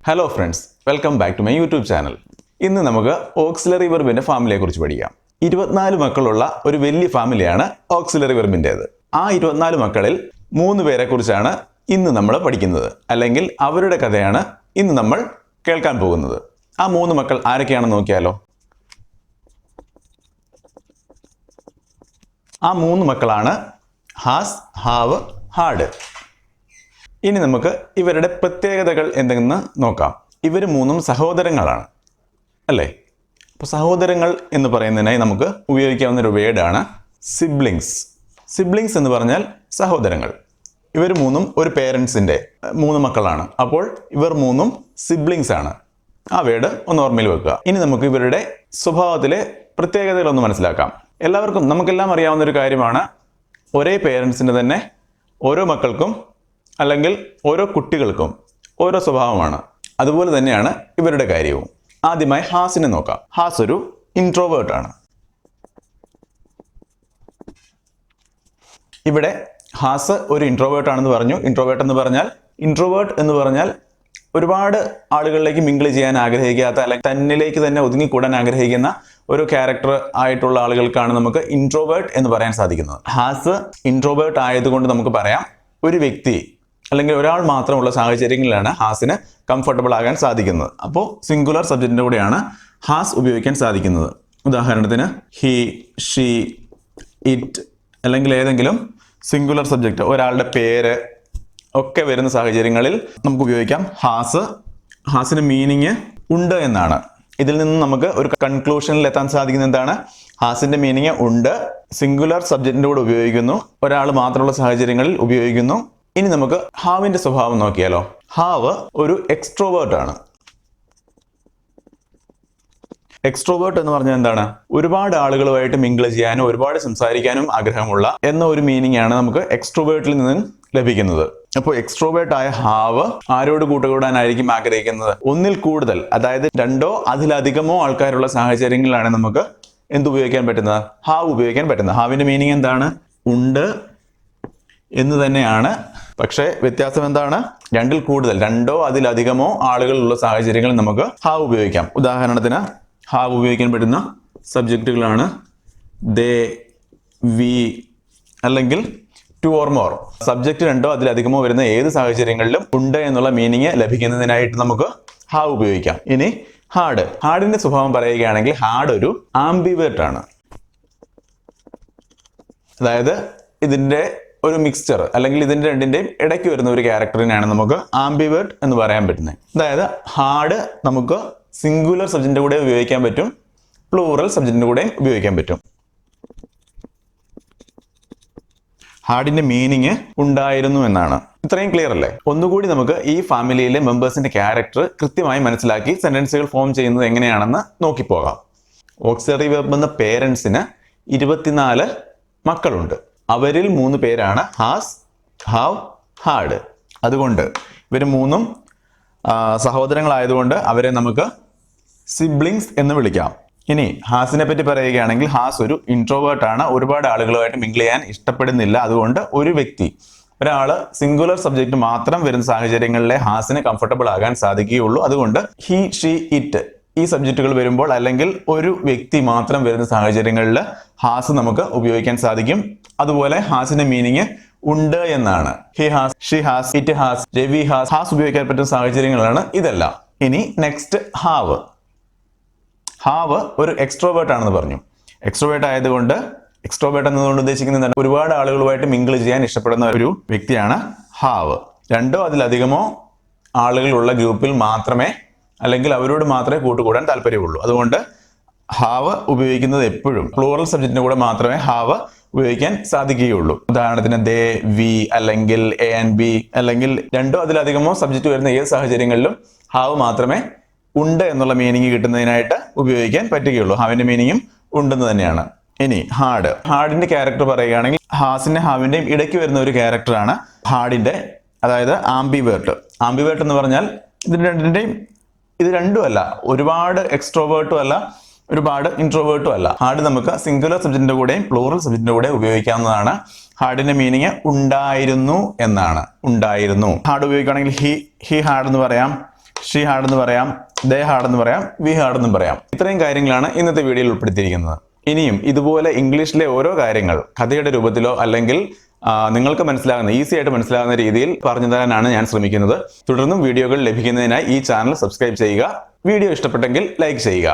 Hello friends, welcome back to my YouTube channel. ഇന്ന് നമുക്ക് auxiliary വെർബിന്റെ ഫാമിലിയെ കുറിച്ച് പഠിക്കാം. 24 മക്കളുള്ള ഒരു വലിയ ഫാമിലിയാണ് ഓക്സിലറി വെർബിൻ്റേത്. ആ 24 മക്കളിൽ 3 പേരെ കുറിച്ചാണ് ഇന്ന് നമ്മൾ പഠിക്കുന്നത്, അല്ലെങ്കിൽ അവരുടെ കഥയാണ് ഇന്ന് നമ്മൾ കേൾക്കാൻ പോകുന്നത്. ആ 3 മക്കൾ ആരൊക്കെയാണെന്ന് നോക്കിയാലോ. ആ 3 മക്കളാണ് ഹാസ്, ഹാവ്, ഹാഡ്. ഇനി നമുക്ക് ഇവരുടെ പ്രത്യേകതകൾ എന്തെന്ന് നോക്കാം. ഇവർ 3 സഹോദരങ്ങളാണ്, അല്ലേ? അപ്പോൾ സഹോദരങ്ങൾ എന്ന് പറയുന്നതിനായി നമുക്ക് ഉപയോഗിക്കാവുന്ന ഒരു വേർഡാണ് സിബ്ലിങ്സ്. സിബ്ലിങ്സ് എന്ന് പറഞ്ഞാൽ സഹോദരങ്ങൾ. ഇവർ 3 ഒരു പേരൻസിൻ്റെ 3 മക്കളാണ്. അപ്പോൾ ഇവർ 3 സിബ്ലിങ്സ് ആണ്. ആ വേർഡ് ഒന്ന് ഓർമ്മയിൽ വെക്കുക. ഇനി നമുക്ക് ഇവരുടെ സ്വഭാവത്തിലെ പ്രത്യേകതകളൊന്ന് മനസ്സിലാക്കാം. നമുക്കെല്ലാം അറിയാവുന്ന ഒരു കാര്യമാണ്, ഒരേ പേരൻസിൻ്റെ തന്നെ ഓരോ മക്കൾക്കും അല്ലെങ്കിൽ ഓരോ കുട്ടികൾക്കും ഓരോ സ്വഭാവമാണ്. അതുപോലെ തന്നെയാണ് ഇവരുടെ കാര്യവും. ആദ്യമായി ഹാസിനെ നോക്കാം. ഹാസ് ഒരു ഇൻട്രോവേർട്ട് ആണ്. ഇവിടെ ഹാസ് ഒരു ഇൻട്രോവേർട്ട് ആണെന്ന് പറഞ്ഞു. ഇൻട്രോവേർട്ട് എന്ന് പറഞ്ഞാൽ ഒരുപാട് ആളുകളിലേക്ക് മിങ്കിൾ ചെയ്യാൻ ആഗ്രഹിക്കാത്ത, അല്ലെങ്കിൽ തന്നിലേക്ക് തന്നെ ഒതുങ്ങിക്കൂടാൻ ആഗ്രഹിക്കുന്ന ഒരു ക്യാരക്ടർ ആയിട്ടുള്ള ആളുകൾക്കാണ് നമുക്ക് ഇൻട്രോവേർട്ട് എന്ന് പറയാൻ സാധിക്കുന്നത്. ഹാസ് ഇൻട്രോവേർട്ട് ആയതുകൊണ്ട് നമുക്ക് പറയാം, ഒരു വ്യക്തി അല്ലെങ്കിൽ ഒരാൾ മാത്രമുള്ള സാഹചര്യങ്ങളിലാണ് ഹാസിന് കംഫർട്ടബിൾ ആകാൻ സാധിക്കുന്നത്. അപ്പോൾ സിംഗുലർ സബ്ജക്റ്റിൻ്റെ കൂടെയാണ് ഹാസ് ഉപയോഗിക്കാൻ സാധിക്കുന്നത്. ഉദാഹരണത്തിന് ഹി, ഷീ, ഇറ്റ് അല്ലെങ്കിൽ ഏതെങ്കിലും സിംഗുലർ സബ്ജക്റ്റ്, ഒരാളുടെ പേര് ഒക്കെ വരുന്ന സാഹചര്യങ്ങളിൽ നമുക്ക് ഉപയോഗിക്കാം ഹാസ്. ഹാസിന് മീനിങ് ഉണ്ട് എന്നാണ്. ഇതിൽ നിന്ന് നമുക്ക് ഒരു കൺക്ലൂഷനിൽ എത്താൻ സാധിക്കുന്നത് എന്താണ്? ഹാസിന്റെ മീനിങ് ഉണ്ട്, സിംഗുലർ സബ്ജക്റ്റിന്റെ കൂടെ ഉപയോഗിക്കുന്നു, ഒരാൾ മാത്രമുള്ള സാഹചര്യങ്ങളിൽ ഉപയോഗിക്കുന്നു. ഇനി നമുക്ക് ഹാവിന്റെ സ്വഭാവം നോക്കിയാലോ. ഹാവ് ഒരു എക്സ്ട്രോവേർട്ട് ആണ്. എക്സ്ട്രോവേർട്ട് എന്ന് പറഞ്ഞാൽ എന്താണ്? ഒരുപാട് ആളുകളുമായിട്ട് മിങ്കിൾ ചെയ്യാനും ഒരുപാട് സംസാരിക്കാനും ആഗ്രഹമുള്ള എന്ന ഒരു മീനിങ് ആണ് നമുക്ക് എക്സ്ട്രോവേർട്ടിൽ നിന്ന് ലഭിക്കുന്നത്. അപ്പോൾ എക്സ്ട്രോവേർട്ട് ആയ ഹാവ് ആരോട് കൂട്ടുകൂടാനായിരിക്കും ആഗ്രഹിക്കുന്നത്? ഒന്നിൽ കൂടുതൽ, അതായത് 2ഓ അതിലധികമോ ആൾക്കാരുള്ള സാഹചര്യങ്ങളിലാണ് നമുക്ക് എന്തുപയോഗിക്കാൻ പറ്റുന്നത്? ഹാവ് ഉപയോഗിക്കാൻ പറ്റുന്നത്. ഹാവിന്റെ മീനിങ് എന്താണ്? ഉണ്ട് എന്ന് തന്നെയാണ്. പക്ഷേ വ്യത്യാസം എന്താണ്? 2ൽ കൂടുതൽ, 2ഓ അതിലധികമോ ആളുകളുള്ള സാഹചര്യങ്ങളിൽ നമുക്ക് ഹാവ് ഉപയോഗിക്കാം. ഉദാഹരണത്തിന് ഹാവ് ഉപയോഗിക്കാൻ പറ്റുന്ന സബ്ജക്റ്റുകളാണ് ദേ, വി അല്ലെങ്കിൽ ടു ഓർ മോർ. സബ്ജക്റ്റ് 2ഓ അതിലധികമോ വരുന്ന ഏത് സാഹചര്യങ്ങളിലും ഉണ്ട് എന്നുള്ള മീനിങ് ലഭിക്കുന്നതിനായിട്ട് നമുക്ക് ഹാവ് ഉപയോഗിക്കാം. ഇനി ഹാഡിന്റെ സ്വഭാവം പറയുകയാണെങ്കിൽ ഹാഡ് ഒരു ആംബിവേർട്ട് ആണ്. അതായത് ഇതിന്റെ ഒരു മിക്സ്ചർ, അല്ലെങ്കിൽ ഇതിന്റെ രണ്ടിന്റെയും ഇടയ്ക്ക് വരുന്ന ഒരു ക്യാരക്ടറിനാണ് നമുക്ക് ആംബിവേർട്ട് എന്ന് പറയാൻ പറ്റുന്നത്. അതായത് ഹാഡ് നമുക്ക് സിംഗുലർ സബ്ജക്റ്റിന്റെ കൂടെ ഉപയോഗിക്കാൻ പറ്റും, പ്ലൂറൽ സബ്ജക്റ്റിന്റെ കൂടെ ഉപയോഗിക്കാൻ പറ്റും. ഹാഡിന്റെ മീനിങ് ഉണ്ടായിരുന്നു എന്നാണ്. ഇത്രയും ക്ലിയർ അല്ലേ? ഒന്നുകൂടി നമുക്ക് ഈ ഫാമിലിയിലെ മെമ്പേഴ്സിന്റെ ക്യാരക്ടർ കൃത്യമായി മനസ്സിലാക്കി സെന്റൻസുകൾ ഫോം ചെയ്യുന്നത് എങ്ങനെയാണെന്ന് നോക്കിപ്പോകാം. ഓക്സിലറി വെർബ് എന്ന പേരൻസിന് 24 മക്കളുണ്ട്. അവരിൽ 3 പേരാണ് ഹാസ്, ഹാവ്, ഹാഡ്. അതുകൊണ്ട് ഇവർ 3 സഹോദരങ്ങളായതുകൊണ്ട് അവരെ നമുക്ക് സിബ്ലിങ്സ് എന്ന് വിളിക്കാം. ഇനി ഹാസിനെ പറ്റി പറയുകയാണെങ്കിൽ ഹാസ് ഒരു ഇൻട്രോവേർട്ട് ആണ്. ഒരുപാട് ആളുകളുമായിട്ട് മിങ്കിൾ ചെയ്യാൻ ഇഷ്ടപ്പെടുന്നില്ല. അതുകൊണ്ട് ഒരാള് സിംഗുലർ സബ്ജക്റ്റ് മാത്രം വരുന്ന സാഹചര്യങ്ങളിലെ ഹാസിന് കംഫർട്ടബിൾ ആകാൻ സാധിക്കുകയുള്ളൂ. അതുകൊണ്ട് ഹി, ഷീ, ഇറ്റ് ഈ സബ്ജക്റ്റുകൾ വരുമ്പോൾ, അല്ലെങ്കിൽ ഒരു വ്യക്തി മാത്രം വരുന്ന സാഹചര്യങ്ങളിൽ ഹാസ് നമുക്ക് ഉപയോഗിക്കാൻ സാധിക്കും. അതുപോലെ ഹാസിന്റെ മീനിങ് ഉണ്ട് എന്നാണ്. He has, she has, it has, Ravi has. Has ഉപയോഗിക്കാൻ പറ്റുന്ന സാഹചര്യങ്ങളാണ് ഇതെല്ലാം. ഇനി നെക്സ്റ്റ് ഹാവ്. ഹാവ് ഒരു എക്സ്ട്രോവേർട്ട് ആണെന്ന് പറഞ്ഞു. എക്സ്ട്രോവേർട്ട് എന്നതുകൊണ്ട് ഉദ്ദേശിക്കുന്നത് എന്താണ്? ഒരുപാട് ആളുകളുമായിട്ട് മിങ്കിൾ ചെയ്യാൻ ഇഷ്ടപ്പെടുന്ന ഒരു വ്യക്തിയാണ് ഹാവ്. 2ഓ അതിലധികമോ ആളുകളുള്ള ഗ്രൂപ്പിൽ മാത്രമേ, അല്ലെങ്കിൽ അവരോട് മാത്രമേ കൂട്ടുകൂടാൻ താല്പര്യമുള്ളൂ. അതുകൊണ്ട് ഹാവ് ഉപയോഗിക്കുന്നത് എപ്പോഴും പ്ലൂറൽ സബ്ജക്റ്റിന്റെ കൂടെ മാത്രമേ ഹാവ് ഉപയോഗിക്കാൻ സാധിക്കുകയുള്ളൂ. ഉദാഹരണത്തിന് ദേ, വി അല്ലെങ്കിൽ എ ആൻഡ് ബി, അല്ലെങ്കിൽ 2ഓ അതിലധികമോ സബ്ജക്റ്റ് വരുന്ന ഏത് സാഹചര്യങ്ങളിലും ഹാവ് മാത്രമേ ഉണ്ട് എന്നുള്ള മീനിങ് കിട്ടുന്നതിനായിട്ട് ഉപയോഗിക്കാൻ പറ്റുകയുള്ളൂ. ഹാവിന്റെ മീനിങ്ങും ഉണ്ടെന്ന് തന്നെയാണ്. ഇനി ഹാഡിന്റെ ക്യാരക്ടർ പറയുകയാണെങ്കിൽ ഹാസിന്റെ ഹാവിന്റെയും ഇടയ്ക്ക് വരുന്ന ഒരു ക്യാരക്ടറാണ് ഹാഡിന്റെ, അതായത് ആംബിവേർട്ട്. ആംബിവേർട്ട് എന്ന് പറഞ്ഞാൽ ഇത് രണ്ടും അല്ല, ഒരുപാട് എക്സ്ട്രോവേർട്ടും അല്ല, ഒരുപാട് ഇൻട്രോവേർട്ടും അല്ല. ഹാഡ് നമുക്ക് സിംഗുലർ സബ്ജക്റ്റിന്റെ കൂടെയും പ്ലൂറൽ സബ്ജക്റ്റിന്റെ കൂടെ ഉപയോഗിക്കാവുന്നതാണ്. ഹാഡിന്റെ മീനിങ് ഉണ്ടായിരുന്നു എന്നാണ്. ഉണ്ടായിരുന്നു. ഹാഡ് ഉപയോഗിക്കുകയാണെങ്കിൽ ഹി ഹാഡ് എന്ന് പറയാം, ഷീ ഹാഡ് എന്ന് പറയാം, ദേ ഹാഡ് എന്ന് പറയാം, വി ഹാഡ് എന്നും പറയാം. ഇത്രയും കാര്യങ്ങളാണ് ഇന്നത്തെ വീഡിയോയിൽ ഉൾപ്പെടുത്തിയിരിക്കുന്നത്. ഇനിയും ഇതുപോലെ ഇംഗ്ലീഷിലെ ഓരോ കാര്യങ്ങൾ കഥയുടെ രൂപത്തിലോ അല്ലെങ്കിൽ നിങ്ങൾക്ക് മനസ്സിലാകുന്ന ഈസി ആയിട്ട് മനസ്സിലാകുന്ന രീതിയിൽ പറഞ്ഞു തരാനാണ് ഞാൻ ശ്രമിക്കുന്നത്. തുടർന്നും വീഡിയോകൾ ലഭിക്കുന്നതിനായി ഈ ചാനൽ സബ്സ്ക്രൈബ് ചെയ്യുക. വീഡിയോ ഇഷ്ടപ്പെട്ടെങ്കിൽ ലൈക്ക് ചെയ്യുക.